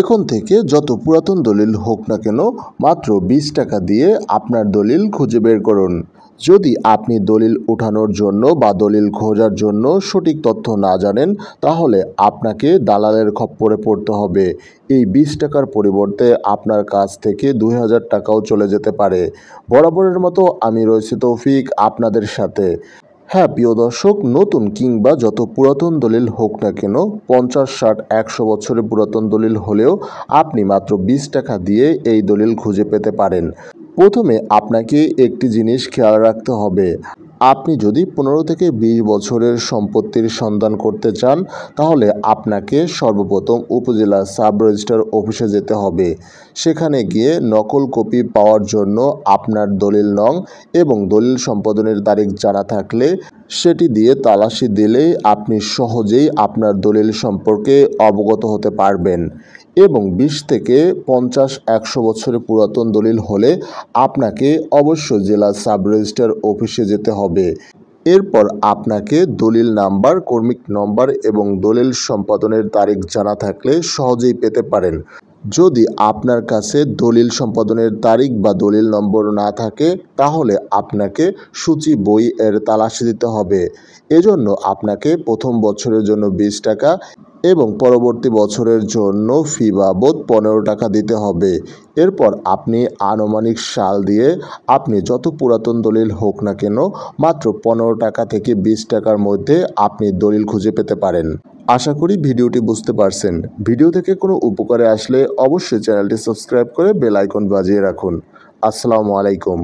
এখন থেকে যত পুরাতন দলিল হোক না কেন মাত্র 20 টাকা দিয়ে আপনার দলিল খুঁজে বের করুন। যদি আপনি দলিল উঠানোর জন্য বা দলিল খোঁজার জন্য সঠিক তথ্য না জানেন, তাহলে আপনাকে দালালের খপ্পরে পড়তে হবে। এই 20 টাকার পরিবর্তে আপনার কাছ থেকে 2000 টাকাও চলে যেতে পারে। বরাবরের মতো আমি রয়েছি তৌফিক আপনাদের সাথে। হ্যাঁ প্রিয় দর্শক, নতুন কিংবা যত পুরাতন দলিল হোক না কেন, 50, 60, 100 বছরের পুরাতন দলিল হলেও আপনি মাত্র 20 টাকা দিয়ে এই দলিল খুঁজে পেতে পারেন। প্রথমে আপনাকে একটি জিনিস খেয়াল রাখতে হবে। আপনি যদি 15 থেকে 20 বছরের সম্পত্তির সন্ধান করতে চান, তাহলে আপনাকে সর্বপ্রথম উপজেলা সাব রেজিস্ট্রার অফিসে যেতে হবে। সেখানে গিয়ে নকল কপি পাওয়ার জন্য আপনার দলিল নং এবং দলিল সম্পাদনের তারিখ জানা থাকলে সেটি দিয়ে তালাশি দিলেই আপনি সহজেই আপনার দলিল সম্পর্কে অবগত হতে পারবেন। এবং 20 থেকে 50, 100 বছরের পুরাতন দলিল হলে আপনাকে অবশ্যই জেলা সাব রেজিস্ট্রার অফিসে যেতে হবে। এরপর আপনাকে দলিল নাম্বার, কর্মিক নম্বর এবং দলিল সম্পাদনের তারিখ জানা থাকলে সহজেই পেতে পারেন। যদি আপনার কাছে দলিল সম্পাদনের তারিখ বা দলিল নম্বর না থাকে, তাহলে আপনাকে সূচি বই এর তালাশি দিতে হবে। এজন্য আপনাকে প্রথম বছরের জন্য 20 টাকা এবং পরবর্তী বছরের জন্য ফি বাবদ 15 টাকা দিতে হবে। এরপর আপনি আনুমানিক সাল দিয়ে আপনি যত পুরাতন দলিল হোক না কেন মাত্র 15 টাকা থেকে 20 টাকার মধ্যে আপনি দলিল খুঁজে পেতে পারেন। আশা করি ভিডিওটি বুঝতে পারছেন। ভিডিও থেকে কোনো উপকারে আসলে অবশ্যই চ্যানেলটি সাবস্ক্রাইব করে বেল আইকন বাজিয়ে রাখুন। আসসালামু আলাইকুম।